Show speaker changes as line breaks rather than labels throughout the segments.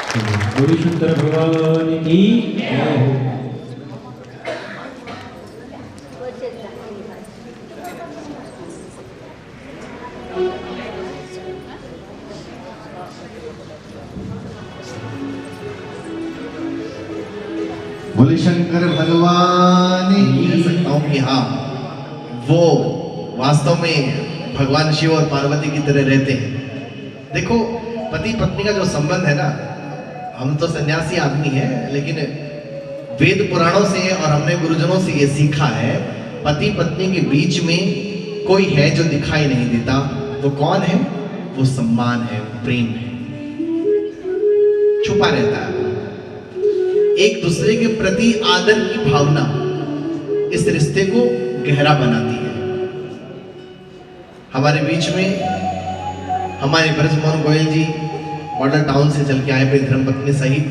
बोलिए शंकर भगवान की जय हो।
बोले शंकर भगवान की। सकता हूँ कि हाँ, वो वास्तव में भगवान शिव और पार्वती की तरह रहते हैं। देखो, पति पत्नी का जो संबंध है ना, हम तो सन्यासी आदमी हैं, लेकिन वेद पुराणों से और हमने गुरुजनों से ये सीखा है, पति पत्नी के बीच में कोई है जो दिखाई नहीं देता। वो कौन है? वो सम्मान है, प्रेम है, छुपा रहता है। एक दूसरे के प्रति आदर की भावना इस रिश्ते को गहरा बनाती है। हमारे बीच में हमारे ब्रजमोहन गोयल जी मॉडल टाउन से चल के आए हुए धर्मपत्नी सहित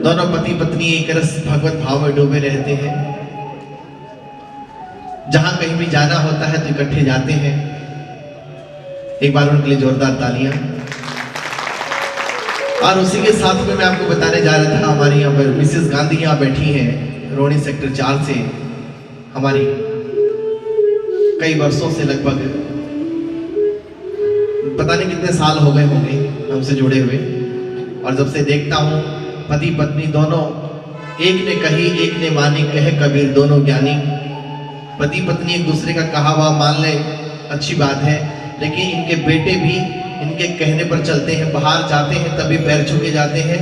दोनों पति पत्नी एक रस भगवत भाव में डूबे रहते हैं। जहां कहीं भी जाना होता है तो इकट्ठे जाते हैं। एक बार उनके लिए जोरदार तालियां। और उसी के साथ में मैं आपको बताने जा रहा था, हमारी यहाँ पर मिसेस गांधी यहाँ बैठी हैं, रोहिणी सेक्टर 4 से। हमारी कई वर्षों से, लगभग पता नहीं कितने साल हो गए होंगे हमसे जुड़े हुए। और जब से देखता हूँ, पति पत्नी दोनों, एक ने कही एक ने मानी, कहे कबीर दोनों ज्ञानी। पति पत्नी एक दूसरे का कहा हुआ मान ले, अच्छी बात है, लेकिन इनके बेटे भी इनके कहने पर चलते हैं। बाहर जाते हैं तब भी पैर छू के जाते हैं,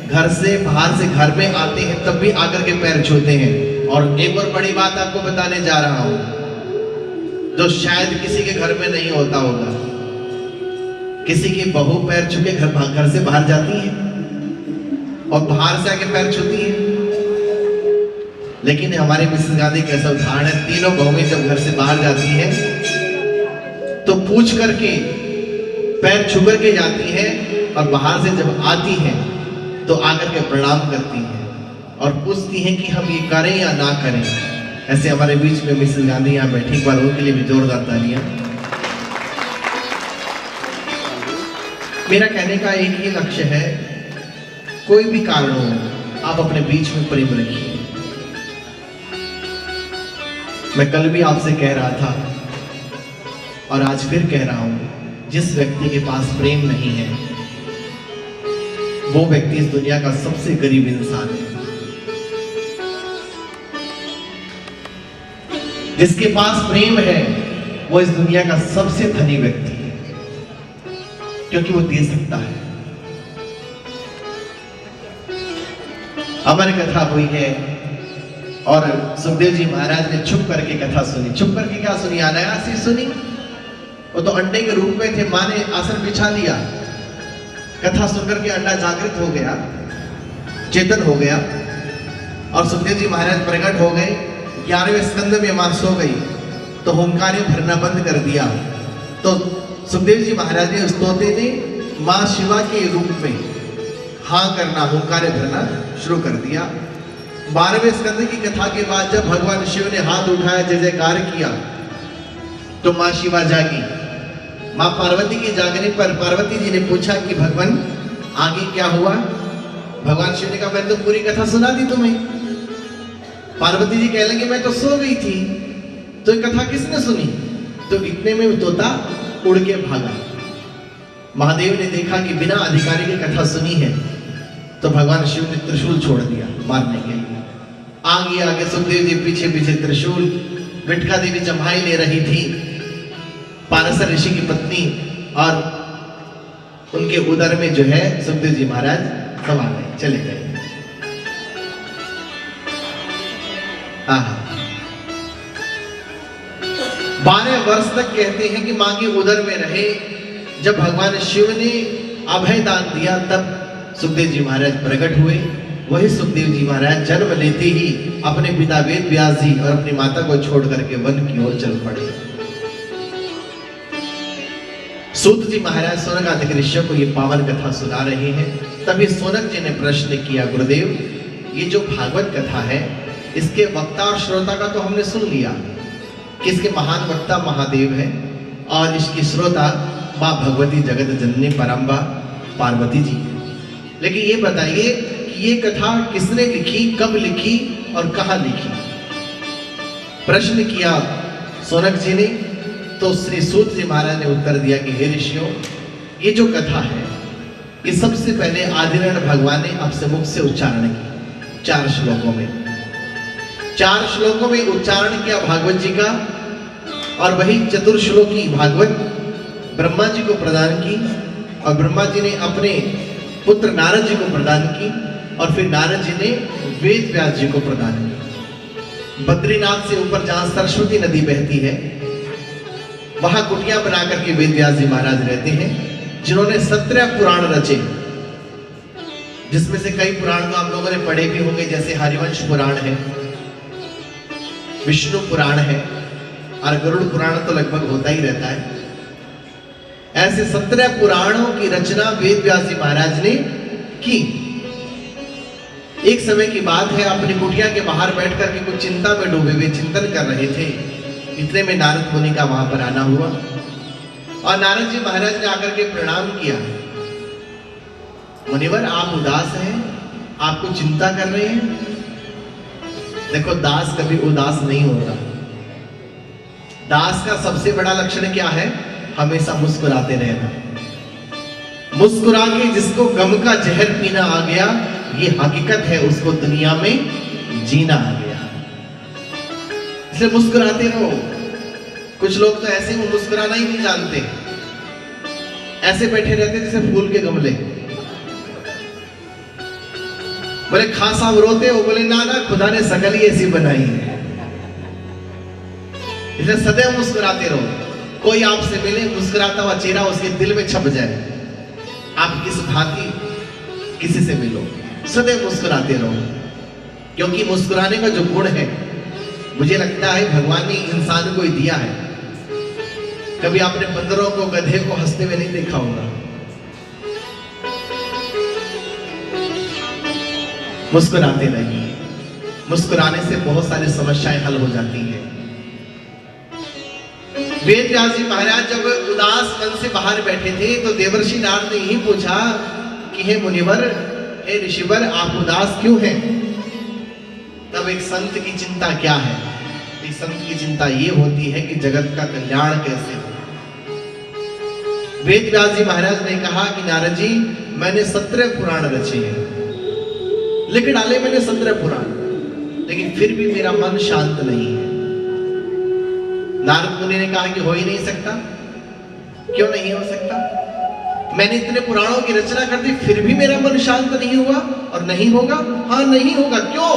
घर से बाहर से घर में आते हैं तब भी आकर के पैर छूते हैं। और एक और बड़ी बात आपको बताने जा रहा हूं, जो शायद किसी के घर में नहीं होता होगा। किसी की बहू पैर छू के घर से बाहर जाती है और बाहर से आके पैर छूती है। लेकिन हमारे मिसेस गांधी कैसा उदाहरण है, तीनों बहुएं जब घर से बाहर जाती हैं तो पूछ करके, पैर छू करके जाती है, और बाहर से जब आती हैं तो आकर के प्रणाम करती हैं और पूछती हैं कि हम ये करें या ना करें। ऐसे हमारे बीच में मिसेस गांधी यहाँ बैठी, एक बार उनके लिए भी जोरदार तालियां। मेरा कहने का एक ही लक्ष्य है, कोई भी कारण हो, आप अपने बीच में प्रेम रखिए। मैं कल भी आपसे कह रहा था और आज फिर कह रहा हूं, जिस व्यक्ति के पास प्रेम नहीं है, वो व्यक्ति इस दुनिया का सबसे गरीब इंसान है। जिसके पास प्रेम है, वो इस दुनिया का सबसे धनी व्यक्ति है, क्योंकि वो दे सकता है। अमर कथा हुई है और सुखदेव जी महाराज ने छुप करके कथा सुनी। छुप करके क्या सुनी? अनायास ही सुनी। वो तो अंडे के रूप में थे, माँ ने आसन बिछा लिया। कथा सुनकर के अंडा जागृत हो गया, चेतन हो गया, और सुखदेव जी महाराज प्रकट हो गए। 11वें स्कंद में मां सो गई तो हुंकारे भरना बंद कर दिया। तो सुखदेव जी महाराज ने, उस तोते ने मां शिवा के रूप में हाँ करना, हुंकारे भरना शुरू कर दिया। 12वें स्कंद की कथा के बाद जब भगवान शिव ने हाथ उठाया, जय जयकार किया, तो मां शिवा जागी। मां पार्वती के जागने पर पार्वती जी ने पूछा कि भगवान आगे क्या हुआ? भगवान शिव ने कहा, मैंने तो पूरी कथा सुना दी तुम्हें। पार्वती जी कह लगी, मैं तो सो गई थी, तो ये कथा किसने सुनी? तो इतने में तोता उड़ के भागा। महादेव ने देखा कि बिना अधिकारी की कथा सुनी है, तो भगवान शिव ने त्रिशूल छोड़ दिया मारने के लिए। आगे आगे सुखदेव जी पीछे पीछे त्रिशूल। विटका देवी जम्हाई ले रही थी, पारसर ऋषि की पत्नी, और उनके उदर में जो है सुखदेव जी महाराज समा गए, चले गए। 12 वर्ष तक कहते हैं कि मां के उदर में रहे। जब भगवान शिव ने अभय दान दिया, तब सुखदेव जी महाराज प्रकट हुए। वही सुखदेव जी महाराज जन्म लेते ही अपने पिता वेद व्यास जी और अपनी माता को छोड़ करके वन की ओर चल पड़े। सूत जी महाराज सोनक आदि ऋषियों को ये पावन कथा सुना रहे हैं। तभी सोनक जी ने प्रश्न किया, गुरुदेव, ये जो भागवत कथा है, इसके वक्ता और श्रोता का तो हमने सुन लिया कि इसके महान वक्ता महादेव है और इसकी श्रोता मां भगवती जगत जननी परम्बा पार्वती जी है। लेकिन ये बताइए कि ये कथा किसने लिखी, कब लिखी और कहां लिखी? प्रश्न किया सोनक जी ने, तो श्री सूत जी महाराज ने उत्तर दिया कि हे ऋषियों, ये जो कथा है ये सबसे पहले आदिनारायण भगवान ने आपसे मुख से उच्चारण की 4 श्लोकों में। 4 श्लोकों में उच्चारण किया भागवत जी का, और वही चतुर्श्लोकी भागवत ब्रह्मा जी को प्रदान की, और ब्रह्मा जी ने अपने पुत्र नारद जी को प्रदान की, और फिर नारद जी ने वेद व्यास जी को प्रदान की। बद्रीनाथ से ऊपर जहां सरस्वती नदी बहती है, वहां कुटिया बना करके वेद व्यास जी महाराज रहते हैं, जिन्होंने 17 पुराण रचे, जिसमें से कई पुराण तो आप लोगों ने पढ़े भी होंगे, जैसे हरिवंश पुराण है, विष्णु पुराण है, और गरुड़ पुराण तो लगभग होता ही रहता है। ऐसे 17 पुराणों की रचना वेद व्यास जी महाराज ने की। एक समय की बात है, अपनी कुटिया के बाहर बैठ करके कुछ चिंता में डूबे हुए चिंतन कर रहे थे। इतने में नारद मुनि का वहां पर आना हुआ, और नारद जी महाराज ने आकर के प्रणाम किया। मुनिवर, आप उदास हैं, आपको चिंता कर रहे हैं? देखो, दास कभी उदास नहीं होता। दास का सबसे बड़ा लक्षण क्या है? हमेशा मुस्कुराते रहना। मुस्कुरा के जिसको गम का जहर पीना आ गया, ये हकीकत है, उसको दुनिया में जीना आ गया। इसलिए मुस्कुराते रहो। कुछ लोग तो ऐसे ही मुस्कुराना ही नहीं जानते, ऐसे बैठे रहते जैसे फूल के गमले। बोले खां साहब रोते हो? बोले ना ना, खुदा ने शकल ही ऐसी बनाई है। इसलिए सदैव मुस्कुराते रहो। कोई आपसे मिले, मुस्कुराता हुआ चेहरा उसके दिल में छप जाए। आप किस भांति किसी से मिलो, सदैव मुस्कुराते रहो, क्योंकि मुस्कुराने का जो गुण है, मुझे लगता है भगवान ने इंसान को ही दिया है। कभी आपने बंदरों को, गधे को हंसते हुए नहीं देखा होगा। मुस्कुराते रहिए। मुस्कुराने से बहुत सारी समस्याएं हल हो जाती हैं। वेद व्यास जी महाराज जब उदास मन से बाहर बैठे थे, तो देवर्षि नारद ने यही पूछा कि हे मुनिवर, हे ऋषिवर, आप उदास क्यों हैं? तब एक संत की चिंता क्या है? एक संत की चिंता ये होती है कि जगत का कल्याण कैसे हो। वेद व्यास जी महाराज ने कहा कि नारद जी, मैंने 17 पुराण रचे हैं, लिख डाले मैंने 17 पुराण, लेकिन फिर भी मेरा मन शांत नहीं है। नारद मुनि ने कहा कि हो ही नहीं सकता। क्यों नहीं हो सकता? मैंने इतने पुराणों की रचना कर दी, फिर भी मेरा मन शांत नहीं हुआ, और नहीं होगा। हाँ, नहीं होगा। क्यों?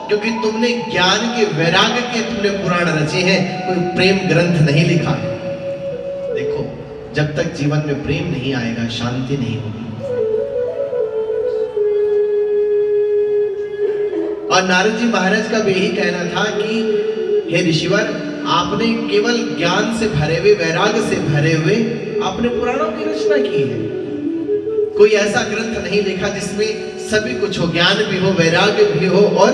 क्योंकि तुमने ज्ञान के, वैराग्य के तुमने पुराण रचे हैं, कोई प्रेम ग्रंथ नहीं लिखा। देखो, जब तक जीवन में प्रेम नहीं आएगा, शांति नहीं होगी। और नारद जी महाराज का भी यही कहना था कि हे ऋषिवर, आपने केवल ज्ञान से भरे हुए, वैराग्य से भरे हुए आपने पुराणों की रचना की है। कोई ऐसा ग्रंथ नहीं लिखा जिसमें सभी कुछ हो, ज्ञान भी हो, वैराग्य भी हो और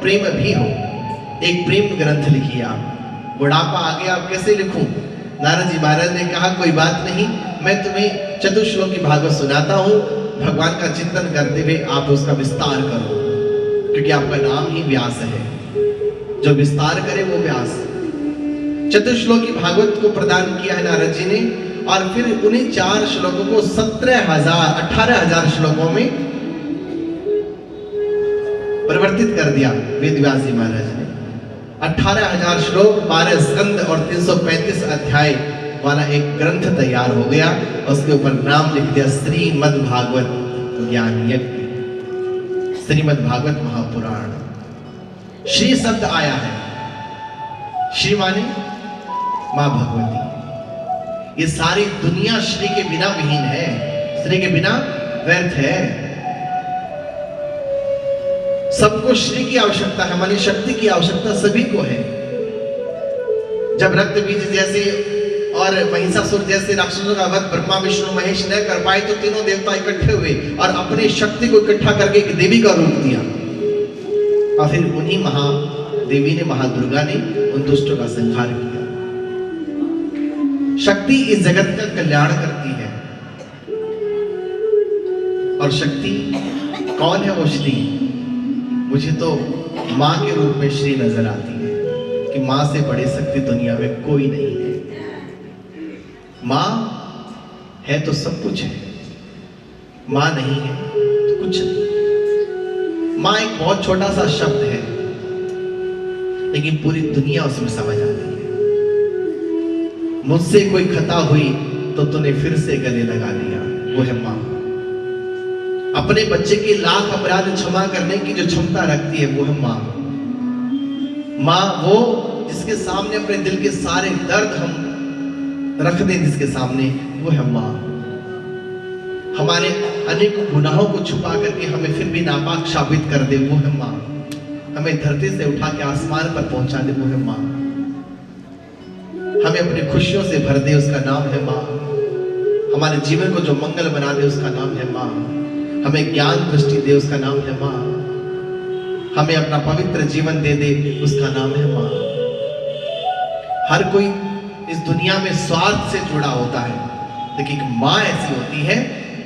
प्रेम भी हो। एक प्रेम ग्रंथ लिखिए आप। बुढ़ापा आ गया, आप कैसे लिखूं? नारद जी महाराज ने कहा कोई बात नहीं, मैं तुम्हें चतुश्लोकी भागवत सुनाता हूं। भगवान का चिंतन करते हुए आप उसका विस्तार करो, क्योंकि आपका नाम ही व्यास है। जो विस्तार करे वो व्यास। चतुश्लोकी भागवत को प्रदान किया है नारद जी ने, और फिर उन्हीं 4 श्लोकों को 18,000 श्लोकों में परिवर्तित कर दिया वेद व्यास जी महाराज ने। 18,000 श्लोक, 12 स्कंद और 335 अध्याय वाला एक ग्रंथ तैयार हो गया। उसके ऊपर नाम लिख दिया श्रीमद् भागवत ज्ञान यज्ञ, श्रीमद् भागवत महापुराण। श्री शब्द आया है, श्री माने मां भगवती। ये सारी दुनिया श्री के बिना विहीन है, श्री के बिना व्यर्थ है। सबको श्री की आवश्यकता है, मानी शक्ति की आवश्यकता सभी को है। जब रक्त बीज जैसे और महिषासुर जैसे राक्षसों का वध ब्रह्मा विष्णु महेश न कर पाए, तो तीनों देवता इकट्ठे हुए और अपनी शक्ति को इकट्ठा करके एक देवी का रूप दिया, और फिर उन्हीं महादेवी ने, महादुर्गा ने उन दुष्टों का संहार किया। शक्ति इस जगत का कल्याण करती है। और शक्ति कौन है वो श्री? मुझे तो माँ के रूप में श्री नजर आती है कि माँ से बड़ी शक्ति दुनिया में कोई नहीं है। माँ है तो सब कुछ है, माँ नहीं है तो कुछ नहीं। माँ एक बहुत छोटा सा शब्द है, लेकिन पूरी दुनिया उसमें समझ आती है। मुझसे कोई खता हुई तो तूने फिर से गले लगा लिया, वो है माँ। अपने बच्चे के लाख अपराध क्षमा करने की जो क्षमता रखती है वो है माँ। माँ वो जिसके सामने अपने दिल के सारे दर्द हम रख दें, जिसके सामने, वो है माँ। हमारे अनेक गुनाहों को छुपा करके हमें फिर भी नापाक साबित कर दे, वो है माँ। हमें धरती से उठा के आसमान पर पहुंचा दे, वो है माँ। हमें अपनी खुशियों से भर दे, उसका नाम है माँ। हमारे जीवन को जो मंगल बना दे, उसका नाम है माँ। हमें ज्ञान दृष्टि दे, उसका नाम है माँ। हमें अपना पवित्र जीवन दे दे, उसका नाम है माँ। हर कोई इस दुनिया में स्वार्थ से जुड़ा होता है, लेकिन एक माँ ऐसी होती है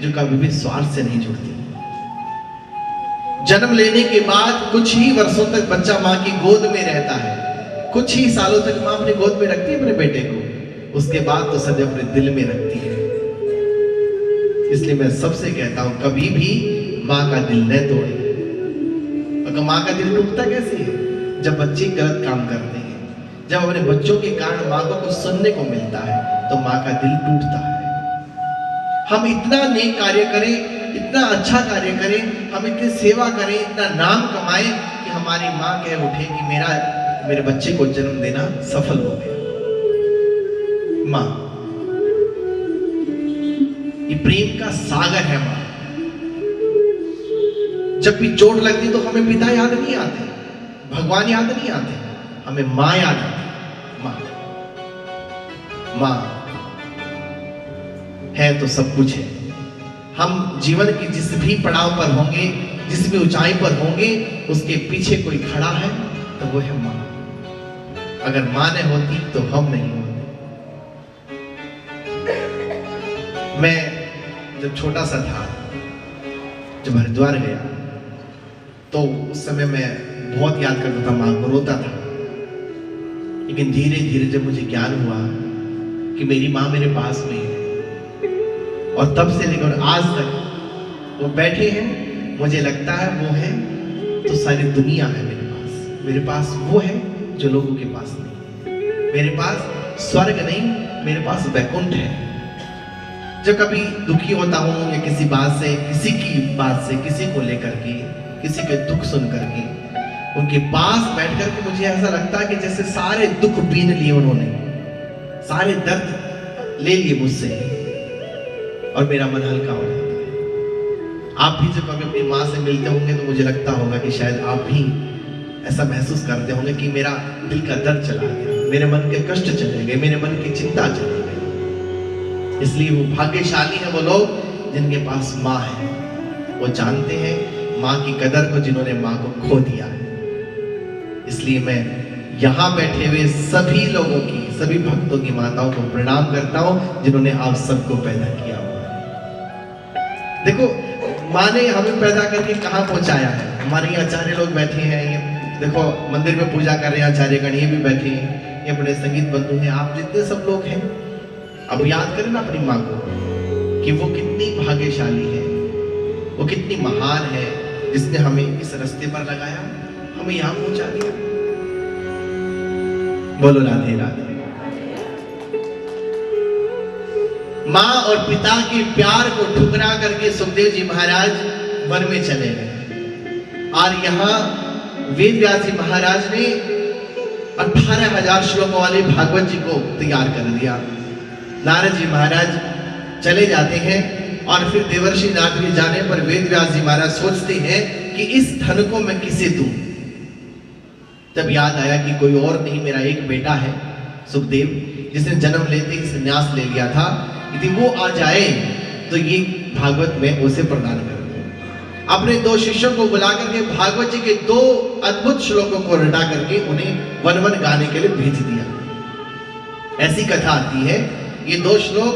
जो कभी भी स्वार्थ से नहीं जुड़ती। जन्म लेने के बाद कुछ ही वर्षों तक बच्चा माँ की गोद में रहता है, कुछ ही सालों तक माँ अपनी गोद में रखती है अपने बेटे को, उसके बाद तो सदैव अपने दिल में रखती है। इसलिए मैं सबसे कहता हूं, कभी भी माँ का दिल न तोड़े। अगर माँ का दिल टूटता कैसे है? जब बच्चे गलत काम करते हैं, जब अपने बच्चों के कारण माँ को कुछ सुनने को मिलता है, तो माँ का दिल टूटता है। हम इतना नेक कार्य करें, इतना अच्छा कार्य करें, हम इतनी सेवा करें, इतना नाम कमाएं कि हमारी माँ कह उठे कि मेरे बच्चे को जन्म देना सफल हो गया। माँ ये प्रेम का सागर है। माँ जब भी चोट लगती तो हमें पिता याद नहीं आते, भगवान याद नहीं आते, हमें माँ याद आती। माँ माँ है तो सब कुछ है। हम जीवन की जिस भी पड़ाव पर होंगे, जिस भी ऊंचाई पर होंगे, उसके पीछे कोई खड़ा है तो वो है माँ। अगर माँ नहीं होती तो हम नहीं होते। मैं जब छोटा सा था, जब हरिद्वार गया, तो उस समय मैं बहुत याद करता था माँ को, रोता था। लेकिन धीरे धीरे जब मुझे ज्ञान हुआ कि मेरी माँ मेरे पास में है, और तब से लेकर आज तक वो बैठे हैं, मुझे लगता है वो है तो सारी दुनिया है मेरे पास। मेरे पास वो है जो लोगों के पास नहीं। मेरे पास स्वर्ग नहीं, मेरे पास वैकुंठ है। जब कभी दुखी होता हूँ या किसी बात से, किसी की बात से, किसी को लेकर के, किसी के दुख सुन करके, उनके पास बैठ करके मुझे ऐसा लगता है कि जैसे सारे दुख बीन लिए उन्होंने, सारे दर्द ले लिए मुझसे, और मेरा मन हल्का हो जाता है। आप भी जब कभी अपनी माँ से मिलते होंगे तो मुझे लगता होगा कि शायद आप भी ऐसा महसूस करते होंगे कि मेरा दिल का दर्द चला गया, मेरे मन के कष्ट चले गए, मेरे मन की चिंता चली गई। इसलिए वो भाग्यशाली है वो लोग जिनके पास माँ है। वो जानते हैं माँ की कदर को, जिन्होंने माँ को खो दिया है। इसलिए मैं यहाँ बैठे हुए सभी लोगों की, सभी भक्तों की माताओं को प्रणाम करता हूँ, जिन्होंने आप सबको पैदा किया हुआ है। देखो, माँ ने हमें पैदा करके कहाँ पहुंचाया है। हमारे यहाँ आचार्य लोग बैठे हैं, ये देखो मंदिर में पूजा कर रहे हैं आचार्य गण, ये भी बैठे हैं, ये अपने संगीत बंधु हैं, आप जितने सब लोग हैं। अब याद करें ना अपनी माँ को कि वो कितनी भाग्यशाली है, वो कितनी महान है, जिसने हमें इस रास्ते पर लगाया, हमें यहाँ पहुंचा दिया। बोलो राधे राधे। माँ और पिता के प्यार को ठुकरा करके सुखदेव जी महाराज वन में चले गए, और यहाँ वेद व्यास जी महाराज ने 18,000 श्लोकों वाले भागवत जी को तैयार कर दिया। नारद जी महाराज चले जाते हैं, और फिर देवर्षि नारद के जाने पर वेद व्यास जी महाराज सोचते हैं कि इस धन को मैं किसे दूं। तब याद आया कि कोई और नहीं, मेरा एक बेटा है सुखदेव, जिसने जन्म लेते ही संन्यास ले लिया था। यदि वो आ जाए तो ये भागवत में उसे प्रदान कर दूं। अपने 2 शिष्यों को बुला करके भागवत जी के 2 अद्भुत श्लोकों को रटा करके उन्हें वन वन गाने के लिए भेज दिया। ऐसी कथा आती है, ये 2 श्लोक